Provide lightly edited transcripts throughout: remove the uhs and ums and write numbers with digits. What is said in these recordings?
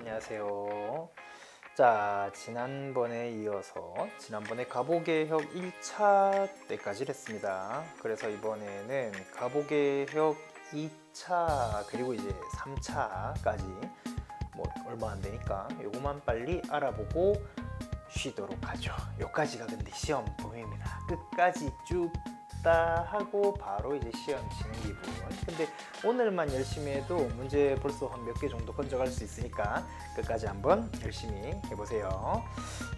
안녕하세요. 자, 지난번에 이어서 지난번에 가보개혁 1차 때까지 했습니다. 그래서 이번에는 가보개혁 2차 그리고 이제 3차까지 뭐 얼마 안 되니까 요거만 빨리 알아보고 쉬도록 하죠. 요까지가 근데 시험 범위입니다. 끝까지 쭉 다 하고 바로 이제 시험 치는 기분. 근데 오늘만 열심히 해도 문제 벌써 한 몇 개 정도 건져갈 수 있으니까 끝까지 한번 열심히 해보세요.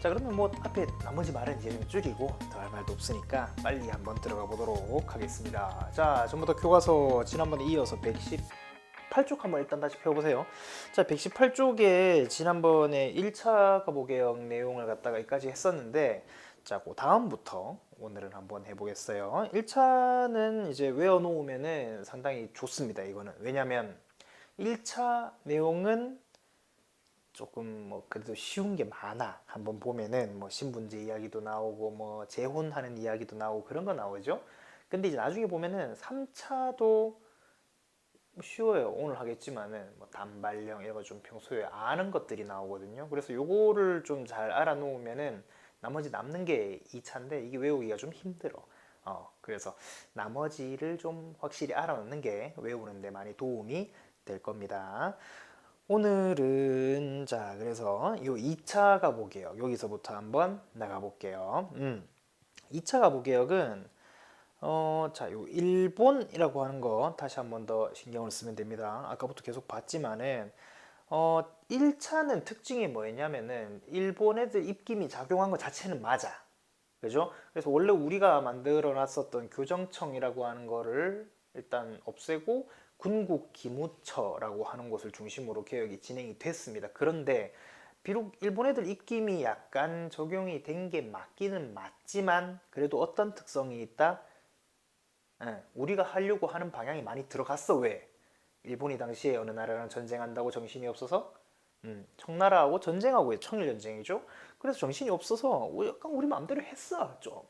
자, 그러면 뭐 앞에 나머지 말은 이제 좀 줄이고 더 할 말도 없으니까 빨리 한번 들어가 보도록 하겠습니다. 자, 전부터 교과서 지난번에 이어서 118쪽 한번 일단 다시 펴보세요. 자, 118쪽에 지난번에 1차 가보개혁 내용을 갖다가 여기까지 했었는데, 자, 그 다음부터 오늘은 한번 해보겠어요. 1차는 이제 외워놓으면은 상당히 좋습니다. 이거는 왜냐면 1차 내용은 조금 뭐 그래도 쉬운 게 많아. 한번 보면은 뭐 신분제 이야기도 나오고 뭐 재혼하는 이야기도 나오고 그런 거 나오죠. 근데 이제 나중에 보면은 3차도 쉬워요. 오늘 하겠지만은 뭐 단발령 이런 거 좀 평소에 아는 것들이 나오거든요. 그래서 요거를 좀 잘 알아놓으면은 나머지 남는 게 2차인데 이게 외우기가 좀 힘들어. 그래서 나머지를 좀 확실히 알아놓는 게 외우는데 많이 도움이 될 겁니다. 오늘은 자 그래서 요 2차 가보개혁 여기서부터 한번 나가볼게요. 2차 가보개혁은 자, 요 일본이라고 하는 거 다시 한번 더 신경을 쓰면 됩니다. 아까부터 계속 봤지만은 1차는 특징이 뭐였냐면은 일본 애들 입김이 작용한 것 자체는 맞아. 그죠? 그래서 원래 우리가 만들어 놨었던 교정청이라고 하는 거를 일단 없애고 군국 기무처라고 하는 곳을 중심으로 개혁이 진행이 됐습니다. 그런데 비록 일본 애들 입김이 약간 적용이 된 게 맞기는 맞지만 그래도 어떤 특성이 있다? 우리가 하려고 하는 방향이 많이 들어갔어. 왜? 일본이 당시에 어느 나라랑 전쟁한다고 정신이 없어서 청나라하고 전쟁하고 청일전쟁이죠. 그래서 정신이 없어서 약간 우리 마음대로 했어 좀.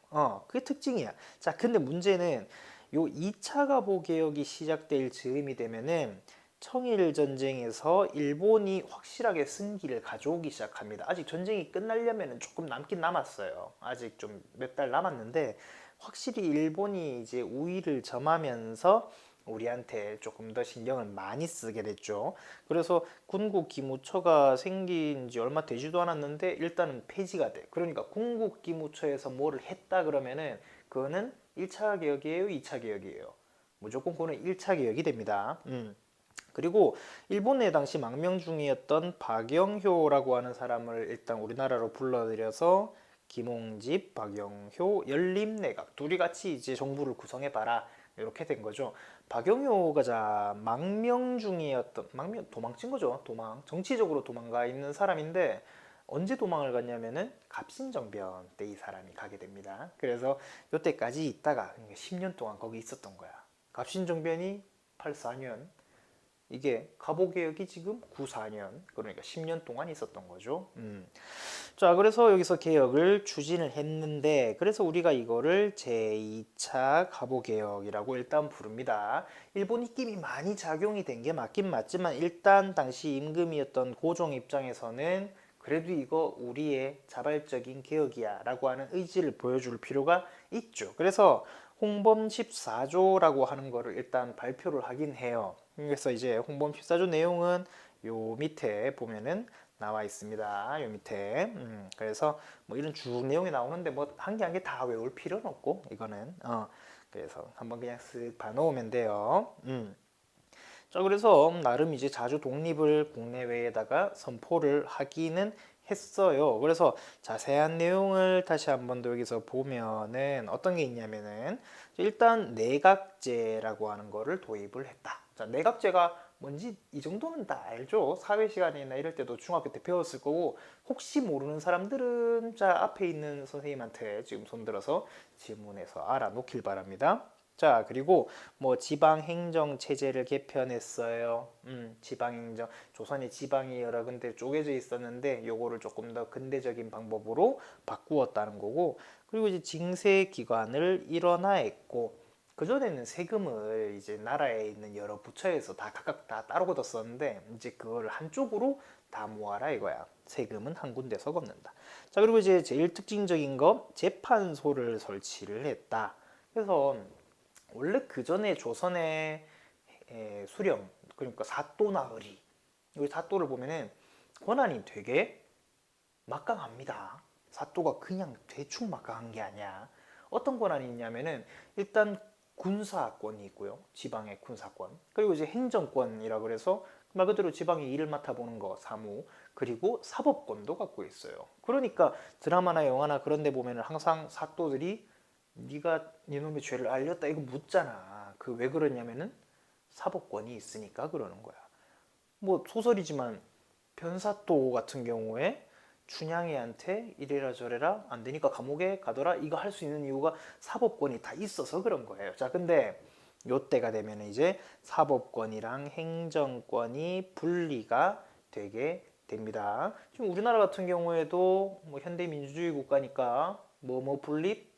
그게 특징이야. 자, 근데 문제는 요 2차 가보 개혁이 시작될 즈음이 되면은 청일전쟁에서 일본이 확실하게 승기를 가져오기 시작합니다. 아직 전쟁이 끝나려면 조금 남긴 남았어요. 아직 좀 몇 달 남았는데 확실히 일본이 이제 우위를 점하면서 우리한테 조금 더 신경을 많이 쓰게 됐죠. 그래서 군국 기무처가 생긴 지 얼마 되지도 않았는데 일단은 폐지가 돼. 그러니까 군국 기무처에서 뭐를 했다 그러면은 그거는 1차 개혁이에요, 2차 개혁이에요. 무조건 그거는 1차 개혁이 됩니다. 그리고 일본의 당시 망명중이었던 박영효라고 하는 사람을 일단 우리나라로 불러들여서 김홍집, 박영효, 연립내각 둘이 같이 이제 정부를 구성해봐라 이렇게 된 거죠. 박영효가 자 망명 도망친 거죠. 정치적으로 도망가 있는 사람인데 언제 도망을 갔냐면은 갑신정변 때 이 사람이 가게 됩니다. 그래서 요때까지 있다가 10년 동안 거기 있었던 거야. 갑신정변이 84년 이게 가보개혁이 지금 94년 그러니까 10년 동안 있었던 거죠. 자, 그래서 여기서 개혁을 추진을 했는데 그래서 우리가 이거를 제2차 가보개혁이라고 일단 부릅니다. 일본 입김이 많이 작용이 된 게 맞긴 맞지만 일단 당시 임금이었던 고종 입장에서는 그래도 이거 우리의 자발적인 개혁이야 라고 하는 의지를 보여줄 필요가 있죠. 그래서 홍범 14조라고 하는 거를 일단 발표를 하긴 해요. 그래서 이제 홍범 14조 내용은 요 밑에 보면은 나와 있습니다. 요 밑에. 그래서 뭐 이런 쭉 내용이 나오는데 뭐 한 개 한 개 다 외울 필요는 없고 이거는 그래서 한번 그냥 쓱 봐놓으면 돼요. 자, 그래서 나름 이제 자주 독립을 국내외에다가 선포를 하기는 했어요. 그래서 자세한 내용을 다시 한번 더 여기서 보면은 어떤 게 있냐면은 일단 내각제라고 하는 거를 도입을 했다. 자, 내각제가 뭔지 이 정도는 다 알죠. 사회 시간이나 이럴 때도 중학교 때 배웠을 거고 혹시 모르는 사람들은 자 앞에 있는 선생님한테 지금 손들어서 질문해서 알아놓길 바랍니다. 자, 그리고 뭐 지방행정 체제를 개편했어요. 지방행정 조선의 지방이 여러 군데 쪼개져 있었는데 요거를 조금 더 근대적인 방법으로 바꾸었다는 거고, 그리고 이제 징세 기관을 일원화했고, 그전에는 세금을 이제 나라에 있는 여러 부처에서 다 각각 다 따로 걷었었는데 이제 그걸 한쪽으로 다 모아라 이거야. 세금은 한 군데서 걷는다. 자, 그리고 이제 제일 특징적인 거 재판소를 설치를 했다. 그래서 원래 그전에 조선의 수령, 그러니까 사또나 의리, 여기 사또를 보면은 권한이 되게 막강합니다. 사또가 그냥 대충 막강한 게 아니야. 어떤 권한이 있냐면은 일단 군사권이 있고요. 지방의 군사권. 그리고 이제 행정권이라 그래서 말 그대로 지방의 일을 맡아보는 거, 사무. 그리고 사법권도 갖고 있어요. 그러니까 드라마나 영화나 그런 데 보면은 항상 사또들이 네가 네놈의 죄를 알렸다 이거 묻잖아. 그 왜 그러냐면은 사법권이 있으니까 그러는 거야. 뭐 소설이지만 변사또 같은 경우에 춘향이한테 이래라 저래라 안 되니까 감옥에 가더라 이거 할 수 있는 이유가 사법권이 다 있어서 그런 거예요. 자, 근데 요때가 되면 이제 사법권이랑 행정권이 분리가 되게 됩니다. 지금 우리나라 같은 경우에도 뭐 현대 민주주의 국가니까 뭐뭐 분립,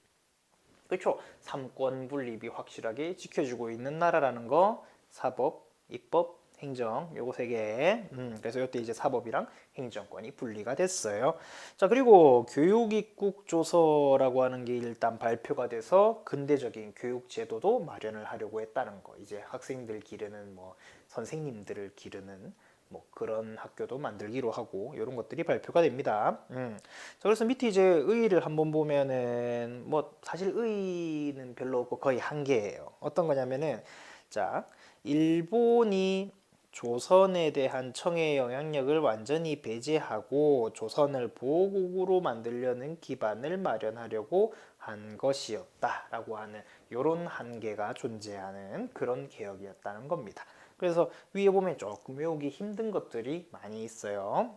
그렇죠? 삼권 분립이 확실하게 지켜지고 있는 나라라는 거, 사법, 입법, 행정 요거 세 개. 그래서 이때 이제 사법이랑 행정권이 분리가 됐어요. 자, 그리고 교육입국조서라고 하는 게 일단 발표가 돼서 근대적인 교육 제도도 마련을 하려고 했다는 거. 이제 학생들 기르는 뭐 선생님들을 기르는 뭐 그런 학교도 만들기로 하고 이런 것들이 발표가 됩니다. 자, 그래서 밑에 이제 의의를 한번 보면은 뭐 사실 의의는 별로 없고 거의 한 개예요. 어떤 거냐면은 자, 일본이 조선에 대한 청해의 영향력을 완전히 배제하고 조선을 보호국으로 만들려는 기반을 마련하려고 한 것이었다라고 하는 이런 한계가 존재하는 그런 개혁이었다는 겁니다. 그래서 위에 보면 조금 외우기 힘든 것들이 많이 있어요.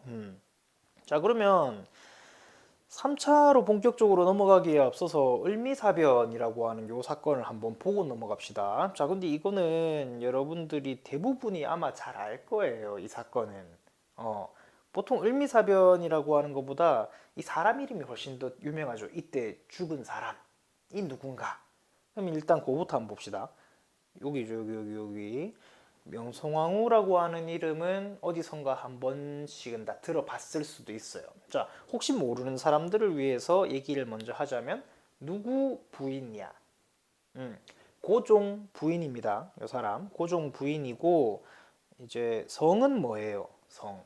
자, 그러면 3차로 본격적으로 넘어가기에 앞서서 을미사변이라고 하는 요 사건을 한번 보고 넘어갑시다. 자, 근데 이거는 여러분들이 대부분이 아마 잘 알 거예요. 이 사건은. 어, 보통 을미사변이라고 하는 것보다 이 사람 이름이 훨씬 더 유명하죠. 이때 죽은 사람이 누군가. 그럼 일단 그거부터 한번 봅시다. 여기죠, 여기. 명성황후라고 하는 이름은 어디선가 한 번씩은 다 들어봤을 수도 있어요. 자, 혹시 모르는 사람들을 위해서 얘기를 먼저 하자면 누구 부인이야? 고종 부인입니다. 이 사람 고종 부인이고 이제 성은 뭐예요? 성.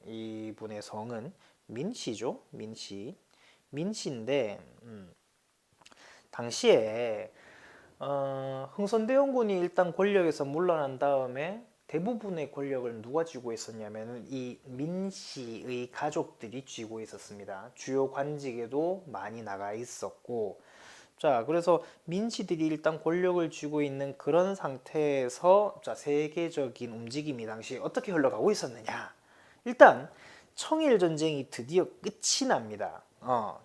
이분의 성은 민씨죠. 민씨. 민씨인데 당시에 흥선대원군이 일단 권력에서 물러난 다음에 대부분의 권력을 누가 쥐고 있었냐면 이 민씨의 가족들이 쥐고 있었습니다. 주요 관직에도 많이 나가 있었고, 자, 그래서 민씨들이 일단 권력을 쥐고 있는 그런 상태에서 자, 세계적인 움직임이 당시 어떻게 흘러가고 있었느냐? 일단 청일 전쟁이 드디어 끝이 납니다.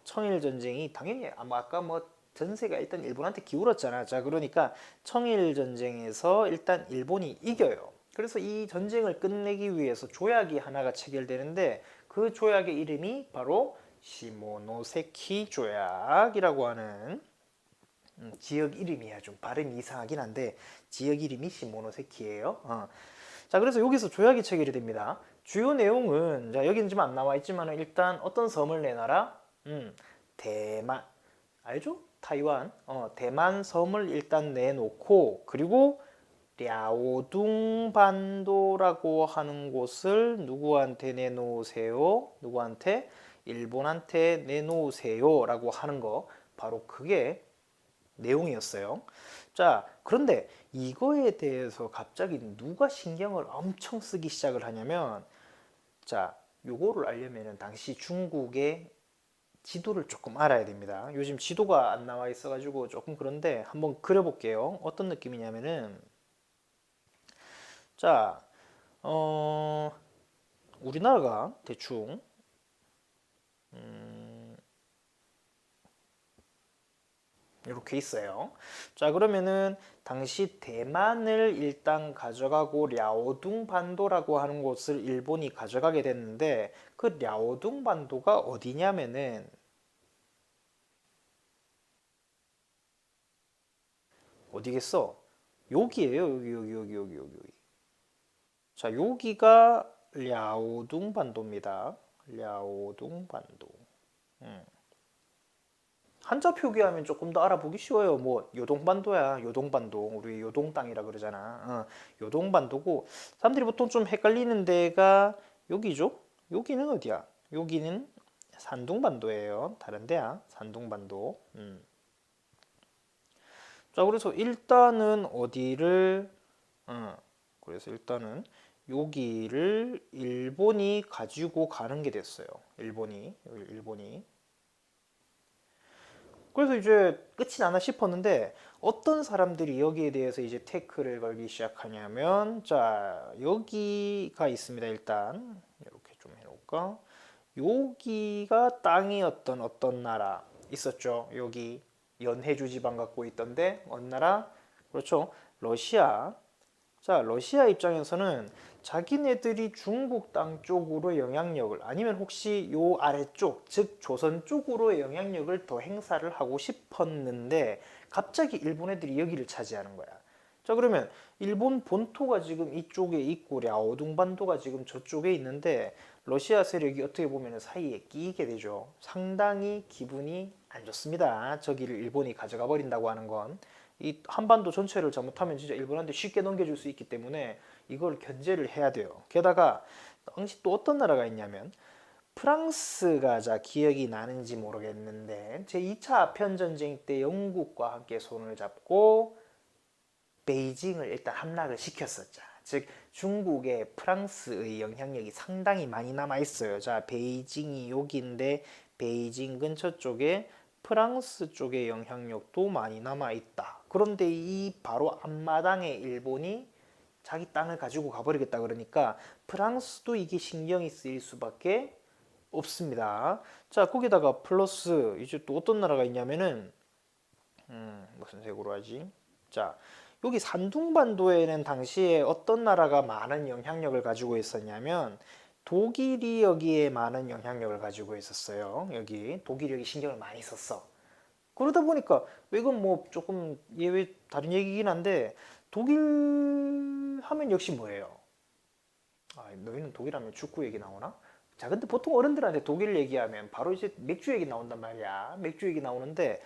청일 전쟁이 당연히 아까 뭐 전세가 일단 일본한테 기울었잖아. 자, 그러니까 청일 전쟁에서 일단 일본이 이겨요. 그래서 이 전쟁을 끝내기 위해서 조약이 하나가 체결되는데 그 조약의 이름이 바로 시모노세키 조약이라고 하는 지역 이름이야. 좀 발음이 이상하긴 한데 지역 이름이 시모노세키예요. 자, 그래서 여기서 조약이 체결이 됩니다. 주요 내용은 자, 여기는 지금 안 나와 있지만 일단 어떤 섬을 내놔라? 대만 알죠? 타이완 대만 섬을 일단 내놓고 그리고 랴오둥 반도라고 하는 곳을 누구한테 내놓으세요? 누구한테? 일본한테 내놓으세요 라고 하는 거 바로 그게 내용이었어요. 자, 그런데 이거에 대해서 갑자기 누가 신경을 엄청 쓰기 시작을 하냐면 자, 요거를 알려면은 당시 중국의 지도를 조금 알아야 됩니다. 요즘 지도가 안 나와 있어가지고 조금 그런데 한번 그려볼게요. 어떤 느낌이냐면은 자, 우리나라가 대충 이렇게 있어요. 자, 그러면은 당시 대만을 일단 가져가고 랴오둥 반도라고 하는 곳을 일본이 가져가게 됐는데 그 랴오둥 반도가 어디냐면은 어디겠어? 여기에요. 여기. 자, 여기가 랴오둥 반도입니다. 랴오둥 반도. 한자 표기하면 조금 더 알아보기 쉬워요. 뭐 요동반도야. 요동반도. 우리 요동 땅이라 그러잖아. 요동반도고 사람들이 보통 좀 헷갈리는 데가 여기죠. 여기는 어디야? 여기는 산둥반도예요. 다른 데야. 산둥반도. 자, 그래서 일단은 어디를 그래서 일단은 여기를 일본이 가지고 가는 게 됐어요. 일본이. 그래서 이제 끝이 나나 싶었는데 어떤 사람들이 여기에 대해서 이제 태클을 걸기 시작하냐면 자, 여기가 있습니다. 일단 이렇게 좀 해놓을까? 여기가 땅이었던 어떤 나라 있었죠. 여기 연해주 지방 갖고 있던데 어느 나라? 그렇죠. 러시아. 자, 러시아 입장에서는 자기네들이 중국 땅 쪽으로 영향력을 아니면 혹시 요 아래쪽, 즉 조선 쪽으로 영향력을 더 행사를 하고 싶었는데 갑자기 일본 애들이 여기를 차지하는 거야. 자, 그러면 일본 본토가 지금 이쪽에 있고 랴오둥 반도가 지금 저쪽에 있는데 러시아 세력이 어떻게 보면 사이에 끼게 되죠. 상당히 기분이 안 좋습니다. 저기를 일본이 가져가 버린다고 하는 건. 이 한반도 전체를 잘못하면 진짜 일본한테 쉽게 넘겨줄 수 있기 때문에 이걸 견제를 해야 돼요. 게다가 당시 또 어떤 나라가 있냐면 프랑스가 자 기억이 나는지 모르겠는데 제2차 아편전쟁 때 영국과 함께 손을 잡고 베이징을 일단 함락을 시켰었죠. 즉 중국에 프랑스의 영향력이 상당히 많이 남아 있어요. 자, 베이징이 여기인데 베이징 근처 쪽에 프랑스 쪽의 영향력도 많이 남아 있다. 그런데 이 바로 앞마당에 일본이 자기 땅을 가지고 가버리겠다 그러니까 프랑스도 이게 신경이 쓰일 수밖에 없습니다. 자, 거기다가 플러스 이제 또 어떤 나라가 있냐면은 무슨 색으로 하지? 자, 여기 산둥반도에는 당시에 어떤 나라가 많은 영향력을 가지고 있었냐면 독일이 여기에 많은 영향력을 가지고 있었어요. 여기 독일이 여기 신경을 많이 썼어. 그러다 보니까 이건 뭐 조금 예외 다른 얘기긴 한데 독일 하면 역시 뭐예요? 아, 너희는 독일 하면 축구 얘기 나오나? 자, 근데 보통 어른들한테 독일 얘기하면 바로 이제 맥주 얘기 나온단 말이야. 맥주 얘기 나오는데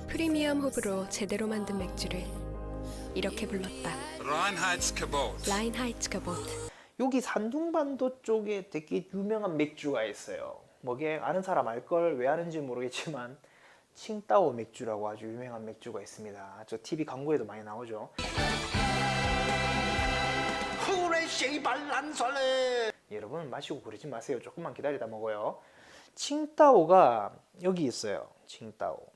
프리미엄 호브로 제대로 만든 맥주를 이렇게 불렀다. 라인하이츠 카보트. 여기 산둥반도 쪽에 되게 유명한 맥주가 있어요. 뭐게 아는 사람 알걸 왜 아는지 모르겠지만 칭따오 맥주라고 아주 유명한 맥주가 있습니다. 저 TV 광고에도 많이 나오죠. 여러분 마시고 그러지 마세요. 조금만 기다리다 먹어요. 칭따오가 여기 있어요. 칭따오.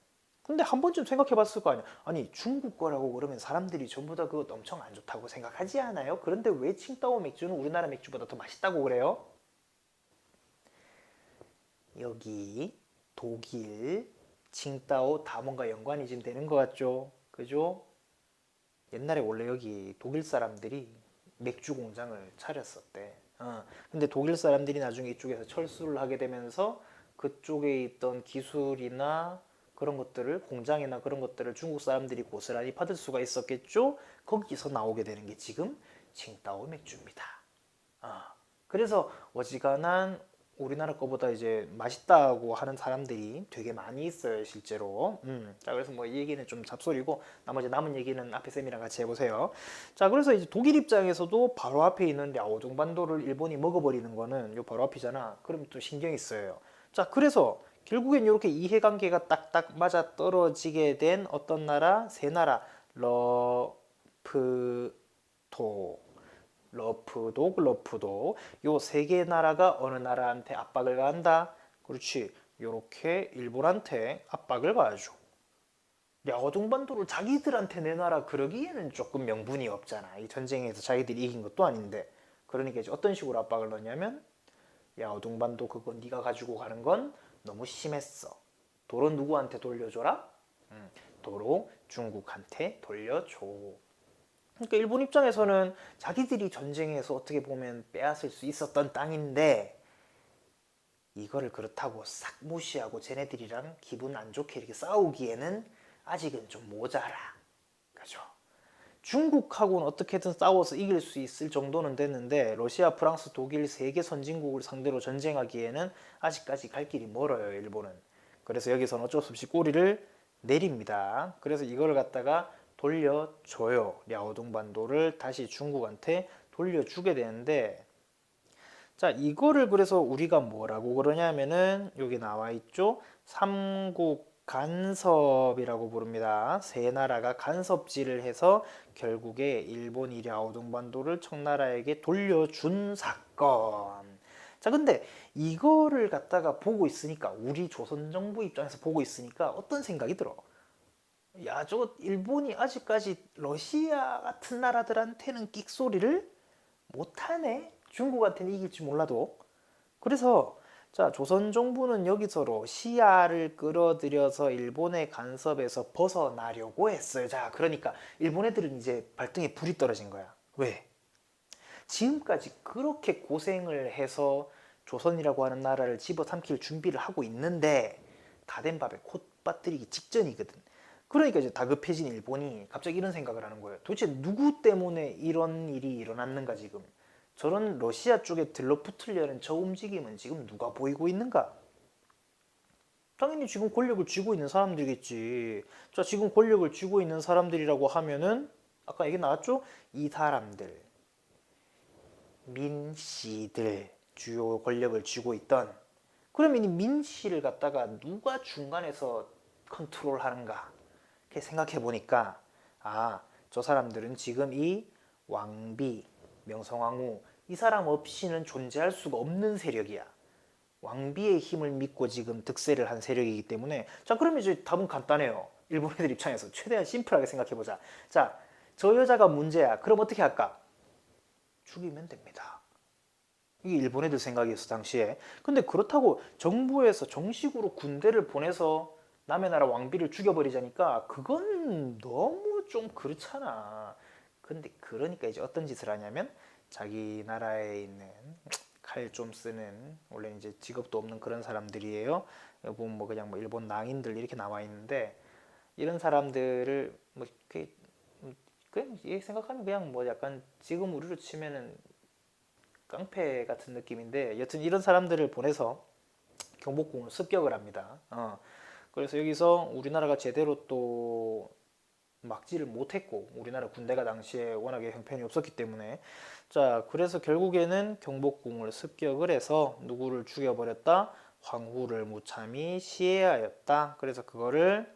근데 한 번쯤 생각해 봤을 거 아니야. 아니 중국 거라고 그러면 사람들이 전부 다 그거 엄청 안 좋다고 생각하지 않아요? 그런데 왜 칭따오 맥주는 우리나라 맥주보다 더 맛있다고 그래요? 여기 독일 칭따오 다 뭔가 연관이 좀 되는 것 같죠? 그죠? 옛날에 원래 여기 독일 사람들이 맥주 공장을 차렸었대. 근데 독일 사람들이 나중에 이쪽에서 철수를 하게 되면서 그쪽에 있던 기술이나 그런 것들을 공장이나 그런 것들을 중국 사람들이 고스란히 받을 수가 있었겠죠. 거기서 나오게 되는 게 지금 칭따오 맥주입니다. 그래서 어지간한 우리나라 거보다 이제 맛있다고 하는 사람들이 되게 많이 있어요, 실제로. 자, 그래서 뭐 이 얘기는 좀 잡소리고 나머지 남은 얘기는 앞에 쌤이랑 같이 해보세요. 자, 그래서 이제 독일 입장에서도 바로 앞에 있는 랴오둥 반도를 일본이 먹어버리는 거는 요 바로 앞이잖아. 그럼 또 신경이 쓰여요. 자, 그래서 결국엔 이렇게 이해관계가 딱딱 맞아 떨어지게 된 어떤 나라? 세 나라. 러프도 글러프도 요 세 개 나라가 어느 나라한테 압박을 가한다? 그렇지. 요렇게 일본한테 압박을 가야죠. 랴오둥반도를 자기들한테 내놔라 그러기에는 조금 명분이 없잖아. 이 전쟁에서 자기들이 이긴 것도 아닌데. 그러니까 이제 어떤 식으로 압박을 넣냐면 랴오둥반도 그거 네가 가지고 가는 건 너무 심했어. 도로 누구한테 돌려줘라? 도로 중국한테 돌려줘. 그러니까 일본 입장에서는 자기들이 전쟁에서 어떻게 보면 빼앗을 수 있었던 땅인데 이거를 그렇다고 싹 무시하고 쟤네들이랑 기분 안 좋게 이렇게 싸우기에는 아직은 좀 모자라. 그죠? 중국하고는 어떻게든 싸워서 이길 수 있을 정도는 됐는데 러시아, 프랑스, 독일 세계 선진국을 상대로 전쟁하기에는 아직까지 갈 길이 멀어요, 일본은. 그래서 여기서는 어쩔 수 없이 꼬리를 내립니다. 그래서 이걸 갖다가 돌려줘요. 랴오둥반도를 다시 중국한테 돌려주게 되는데, 자, 이거를 그래서 우리가 뭐라고 그러냐면은 여기 나와 있죠. 삼국 간섭이라고 부릅니다. 세 나라가 간섭질을 해서 결국에 일본이 랴오둥반도를 청나라에게 돌려준 사건. 자, 근데 이거를 갖다가 보고 있으니까 우리 조선 정부 입장에서 보고 있으니까 어떤 생각이 들어? 야, 저거 일본이 아직까지 러시아 같은 나라들한테는 끽소리를 못하네. 중국한테는 이길지 몰라도. 그래서 자, 조선 정부는 여기서 러시아를 끌어들여서 일본의 간섭에서 벗어나려고 했어요. 자, 그러니까 일본 애들은 이제 발등에 불이 떨어진 거야. 왜? 지금까지 그렇게 고생을 해서 조선이라고 하는 나라를 집어삼킬 준비를 하고 있는데 다 된 밥에 콧 빠뜨리기 직전이거든. 그러니까 이제 다급해진 일본이 갑자기 이런 생각을 하는 거예요. 도대체 누구 때문에 이런 일이 일어났는가 지금? 저런 러시아 쪽에 들러붙으려는 저 움직임은 지금 누가 보이고 있는가? 당연히 지금 권력을 쥐고 있는 사람들이겠지. 자, 지금 권력을 쥐고 있는 사람들이라고 하면은 아까 얘기 나왔죠? 이 사람들, 민씨들, 주요 권력을 쥐고 있던. 그러면 이 민씨를 갖다가 누가 중간에서 컨트롤하는가? 이렇게 생각해 보니까 아, 저 사람들은 지금 이 왕비, 명성황후 이 사람 없이는 존재할 수가 없는 세력이야. 왕비의 힘을 믿고 지금 득세를 한 세력이기 때문에 자, 그러면 이제 답은 간단해요. 일본 애들 입장에서 최대한 심플하게 생각해 보자. 자, 저 여자가 문제야. 그럼 어떻게 할까? 죽이면 됩니다. 이게 일본 애들 생각이었어 당시에. 근데 그렇다고 정부에서 정식으로 군대를 보내서 남의 나라 왕비를 죽여버리자니까 그건 너무 좀 그렇잖아. 근데 그러니까 이제 어떤 짓을 하냐면 자기 나라에 있는 칼 좀 쓰는 원래 이제 직업도 없는 그런 사람들이에요. 여기 보면 뭐 그냥 뭐 일본 낭인들 이렇게 나와 있는데 이런 사람들을 뭐 그냥 생각하면 그냥 뭐 약간 지금 우리로 치면은 깡패 같은 느낌인데 여튼 이런 사람들을 보내서 경복궁을 습격을 합니다. 그래서 여기서 우리나라가 제대로 또 막지를 못했고 우리나라 군대가 당시에 워낙에 형편이 없었기 때문에 자, 그래서 결국에는 경복궁을 습격을 해서 누구를 죽여버렸다? 황후를 무참히 시해하였다. 그래서 그거를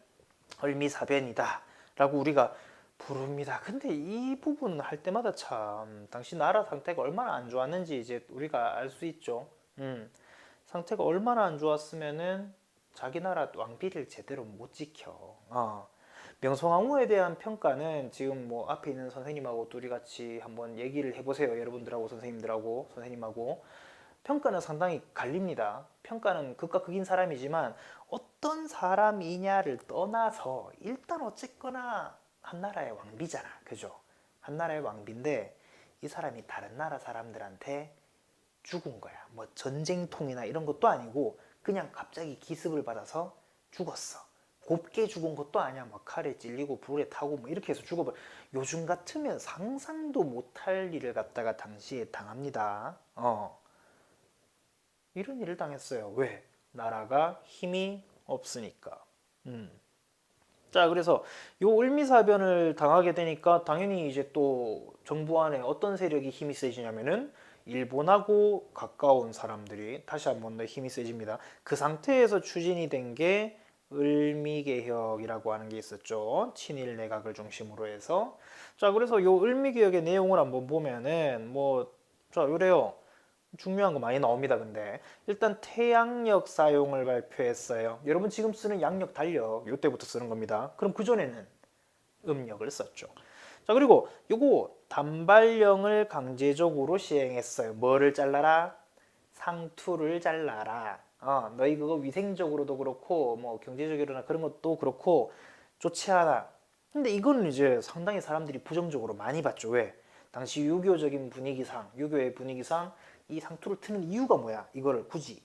을미사변이다 라고 우리가 부릅니다. 근데 이 부분 할 때마다 참 당시 나라 상태가 얼마나 안 좋았는지 이제 우리가 알 수 있죠. 상태가 얼마나 안 좋았으면은 자기 나라 왕비를 제대로 못 지켜. 명성황후에 대한 평가는 지금 뭐 앞에 있는 선생님하고 둘이 같이 한번 얘기를 해보세요. 여러분들하고 선생님들하고 선생님하고 평가는 상당히 갈립니다. 평가는 극과 극인 사람이지만 어떤 사람이냐를 떠나서 일단 어쨌거나 한 나라의 왕비잖아. 그죠? 한 나라의 왕비인데 이 사람이 다른 나라 사람들한테 죽은 거야. 뭐 전쟁통이나 이런 것도 아니고 그냥 갑자기 기습을 받아서 죽었어. 곱게 죽은 것도 아니야. 막 칼에 찔리고 불에 타고 뭐 이렇게 해서 죽어버려. 요즘 같으면 상상도 못할 일을 갖다가 당시에 당합니다. 이런 일을 당했어요. 왜? 나라가 힘이 없으니까. 자, 그래서 요 을미사변을 당하게 되니까 당연히 이제 또 정부 안에 어떤 세력이 힘이 세지냐면은 일본하고 가까운 사람들이 다시 한번 더 힘이 세집니다. 그 상태에서 추진이 된 게 을미개혁이라고 하는 게 있었죠. 친일 내각을 중심으로 해서. 자, 그래서 요 을미개혁의 내용을 한번 보면은 뭐, 자, 요래요. 중요한 거 많이 나옵니다. 근데 일단 태양력 사용을 발표했어요. 여러분 지금 쓰는 양력 달력 요때부터 쓰는 겁니다. 그럼 그전에는 음력을 썼죠. 자, 그리고 요거 단발령을 강제적으로 시행했어요. 뭐를 잘라라? 상투를 잘라라. 너희 그거 위생적으로도 그렇고 뭐 경제적으로나 그런 것도 그렇고 좋지 않아. 근데 이거는 이제 상당히 사람들이 부정적으로 많이 봤죠. 왜? 당시 유교적인 분위기상, 유교의 분위기상 이 상투를 트는 이유가 뭐야? 이거를 굳이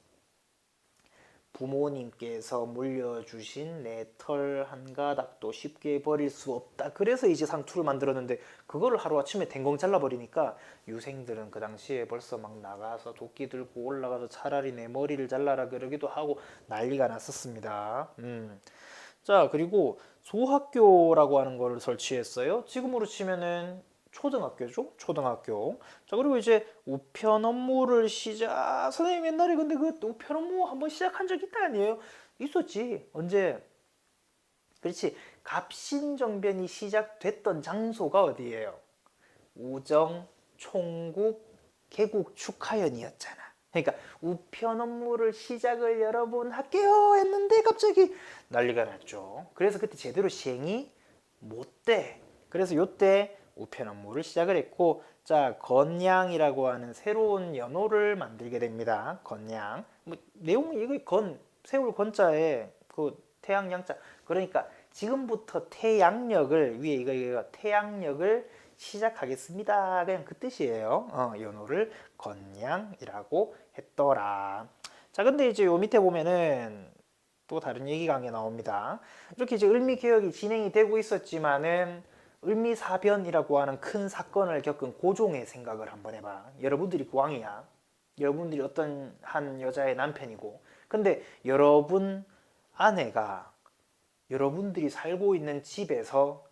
부모님께서 물려주신 내 털 한 가닥도 쉽게 버릴 수 없다. 그래서 이제 상투를 만들었는데 그거를 하루아침에 댕공 잘라버리니까 유생들은 그 당시에 벌써 막 나가서 도끼 들고 올라가서 차라리 내 머리를 잘라라 그러기도 하고 난리가 났었습니다. 자, 그리고 소학교라고 하는 걸 설치했어요. 지금으로 치면은 초등학교죠? 초등학교. 자, 그리고 이제 우편 업무를 선생님 옛날에 근데 그 우편 업무 한번 시작한 적 있다 아니에요? 있었지. 언제? 그렇지. 갑신정변이 시작됐던 장소가 어디예요? 우정, 총국, 개국 축하연이었잖아. 그러니까 우편 업무를 시작을 여러분 할게요 했는데 갑자기 난리가 났죠. 그래서 그때 제대로 시행이 못 돼. 그래서 요때 우편 업무를 시작을 했고, 자, 건양이라고 하는 새로운 연호를 만들게 됩니다. 건양. 뭐 내용은 이거 세울 건자에 그 태양 양자. 그러니까 지금부터 태양력을 위에 이거 태양력을 시작하겠습니다. 그냥 그 뜻이에요. 연호를 건양이라고 했더라. 자, 근데 이제 요 밑에 보면은 또 다른 얘기가 한 게 나옵니다. 이렇게 이제 을미 개혁이 진행이 되고 있었지만은 을미사변이라고 하는 큰 사건을 겪은 고종의 생각을 한번 해봐. 여러분들이 국왕이야. 여러분들이 어떤 한 여자의 남편이고, 근데 여러분 아내가 여러분들이 살고 있는 집에서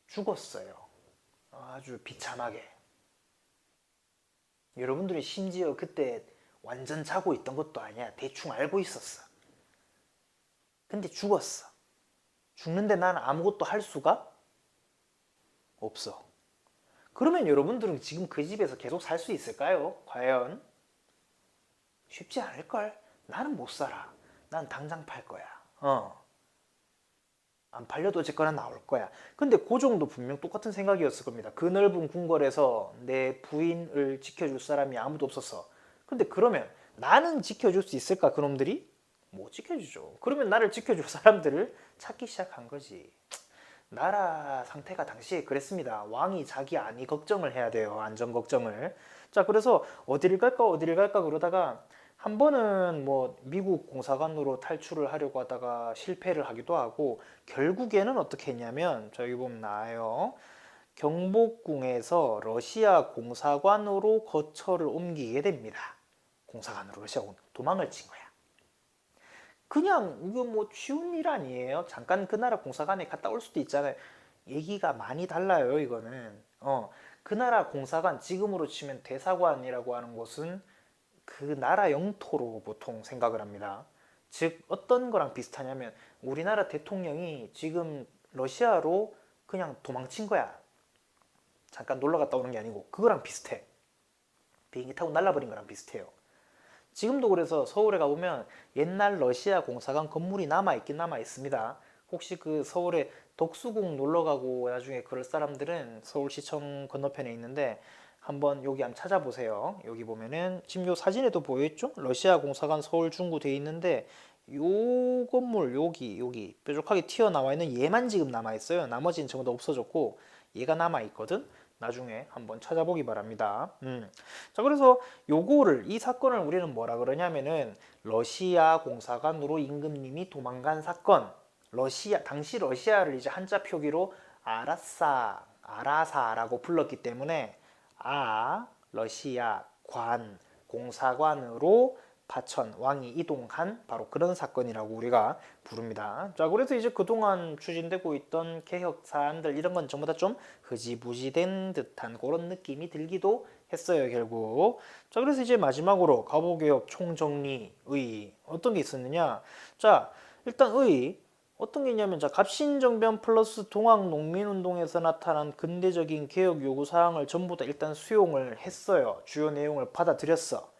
죽었어요. 아주 비참하게. 여러분들이 심지어 그때 완전 자고 있던 것도 아니야. 대충 알고 있었어. 근데 죽었어. 죽는데 난 아무것도 할 수가 없어. 그러면 여러분들은 지금 그 집에서 계속 살 수 있을까요? 과연? 쉽지 않을걸? 나는 못 살아. 난 당장 팔 거야. 안 팔려도 어쨌거나 나올 거야. 근데 고종도 분명 똑같은 생각이었을 겁니다. 그 넓은 궁궐에서 내 부인을 지켜줄 사람이 아무도 없었어. 근데 그러면 나는 지켜줄 수 있을까, 그놈들이? 못 지켜주죠. 그러면 나를 지켜줄 사람들을 찾기 시작한 거지. 나라 상태가 당시에 그랬습니다. 왕이 자기 안위 걱정을 해야 돼요. 안전 걱정을. 자, 그래서 어디를 갈까 그러다가 한 번은 뭐 미국 공사관으로 탈출을 하려고 하다가 실패를 하기도 하고, 결국에는 어떻게 했냐면, 자, 여기 보면 나와요. 경복궁에서 러시아 공사관으로 거처를 옮기게 됩니다. 공사관으로 러시아 도망을 친 거야. 그냥 이거 뭐 쉬운 일 아니에요. 잠깐 그 나라 공사관에 갔다 올 수도 있잖아요. 얘기가 많이 달라요, 이거는. 그 나라 공사관, 지금으로 치면 대사관이라고 하는 곳은 그 나라 영토로 보통 생각을 합니다. 즉 어떤 거랑 비슷하냐면 우리나라 대통령이 지금 러시아로 그냥 도망친 거야. 잠깐 놀러 갔다 오는 게 아니고 그거랑 비슷해. 비행기 타고 날라버린 거랑 비슷해요. 지금도 그래서 서울에 가보면 옛날 러시아 공사관 건물이 남아있긴 남아있습니다. 혹시 그 서울에 독수궁 놀러가고 나중에 그럴 사람들은 서울시청 건너편에 있는데 한번 여기 한번 찾아보세요. 여기 보면은 지금 요 사진에도 보여있죠? 러시아 공사관 서울 중구 돼 있는데 요 건물 여기 뾰족하게 튀어나와 있는 얘만 지금 남아있어요. 나머지는 전부 다 없어졌고 얘가 남아있거든. 나중에 한번 찾아보기 바랍니다. 자, 그래서 이 사건을 우리는 뭐라 그러냐면은 러시아 공사관으로 임금님이 도망간 사건. 당시 러시아를 이제 한자 표기로 아라사라고 불렀기 때문에 러시아 공사관으로 파천 왕이 이동한 바로 그런 사건이라고 우리가 부릅니다. 자, 그래서 이제 그동안 추진되고 있던 개혁 사안들 이런 건 전부 다 좀 흐지부지된 듯한 그런 느낌이 들기도 했어요, 결국. 자, 그래서 이제 마지막으로 가보개혁 총정리의 어떤 게 있었느냐? 자, 일단 어떤 게 있냐면, 자, 갑신정변 플러스 동학농민운동에서 나타난 근대적인 개혁 요구 사항을 전부 다 일단 수용을 했어요. 주요 내용을 받아들였어.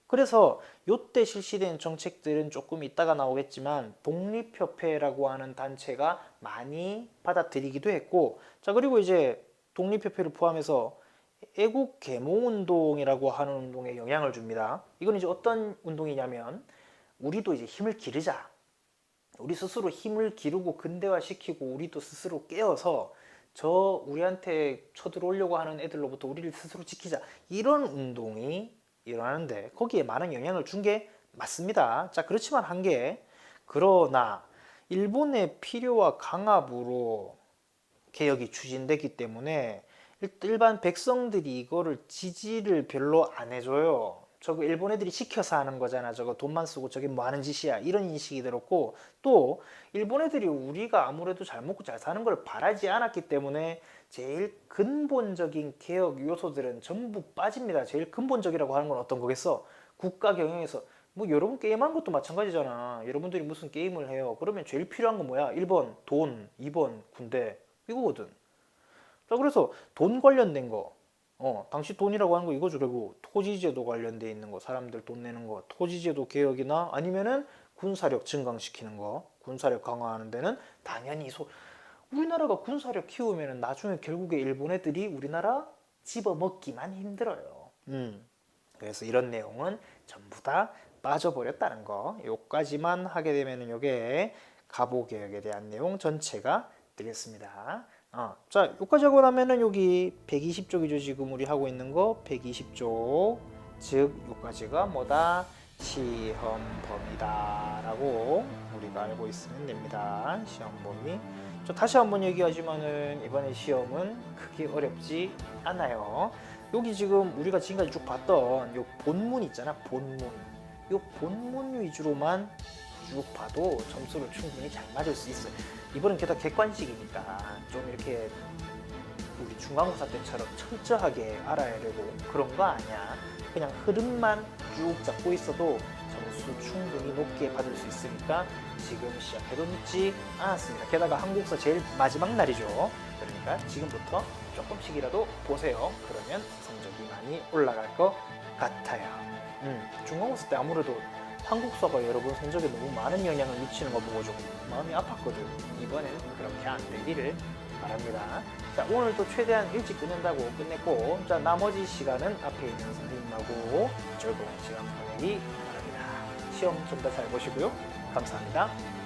그래서 요때 실시된 정책들은 조금 이따가 나오겠지만 독립협회라고 하는 단체가 많이 받아들이기도 했고, 자, 그리고 이제 독립협회를 포함해서 애국개몽운동이라고 하는 운동에 영향을 줍니다. 이건 이제 어떤 운동이냐면 우리도 이제 힘을 기르자. 우리 스스로 힘을 기르고 근대화시키고 우리도 스스로 깨어서 우리한테 쳐들어오려고 하는 애들로부터 우리를 스스로 지키자. 이런 운동이 일어나는데 거기에 많은 영향을 준 게 맞습니다. 자, 그렇지만 한 게, 그러나 일본의 필요와 강압으로 개혁이 추진되기 때문에 일반 백성들이 이거를 지지를 별로 안 해줘요. 저거 일본 애들이 시켜서 하는 거잖아. 저거 돈만 쓰고 저게 뭐 하는 짓이야. 이런 인식이 들었고, 또 일본 애들이 우리가 아무래도 잘 먹고 잘 사는 걸 바라지 않았기 때문에 제일 근본적인 개혁 요소들은 전부 빠집니다. 제일 근본적이라고 하는 건 어떤 거겠어? 국가 경영에서 뭐 여러분 게임하는 것도 마찬가지잖아. 여러분들이 무슨 게임을 해요. 그러면 제일 필요한 건 뭐야? 1번 돈, 2번 군대, 이거거든. 자, 그래서 돈 관련된 거, 당시 돈이라고 하는 거 이거죠. 그리고 토지제도 관련돼 있는 거, 사람들 돈 내는 거, 토지제도 개혁이나 아니면은 군사력 증강시키는 거, 군사력 강화하는 데는 당연히 우리나라가 군사력 키우면은 나중에 결국에 일본 애들이 우리나라 집어먹기만 힘들어요. 그래서 이런 내용은 전부 다 빠져버렸다는 거. 요까지만 하게 되면은 요게 가보개혁에 대한 내용 전체가 되겠습니다. 자, 여기까지 하고 나면은 여기 120쪽이죠. 지금 우리 하고 있는 거 120쪽. 즉, 여기까지가 뭐다? 시험 범위다 라고 우리가 알고 있으면 됩니다. 시험 범위. 저 다시 한번 얘기하지만은 이번에 시험은 크게 어렵지 않아요. 여기 지금 우리가 지금까지 쭉 봤던 요 본문 있잖아. 본문. 요 본문 위주로만 쭉 봐도 점수를 충분히 잘 맞을 수 있어요. 이번엔 게다가 객관식이니까 좀 이렇게 우리 중간고사 때처럼 철저하게 알아야 되고 그런 거 아니야. 그냥 흐름만 쭉 잡고 있어도 점수 충분히 높게 받을 수 있으니까 지금 시작해도 늦지 않았습니다. 게다가 한국사 제일 마지막 날이죠. 그러니까 지금부터 조금씩이라도 보세요. 그러면 성적이 많이 올라갈 것 같아요. 중간고사 때 아무래도 한국사가 여러분 성적에 너무 많은 영향을 미치는 거 보고 좀 마음이 아팠거든. 이번엔 그렇게 안 되기를 바랍니다. 자, 오늘도 최대한 일찍 끝낸다고 끝냈고, 자, 나머지 시간은 앞에 있는 선생님하고 즐거운 시간 보내기 바랍니다. 시험 좀 더 잘 보시고요. 감사합니다.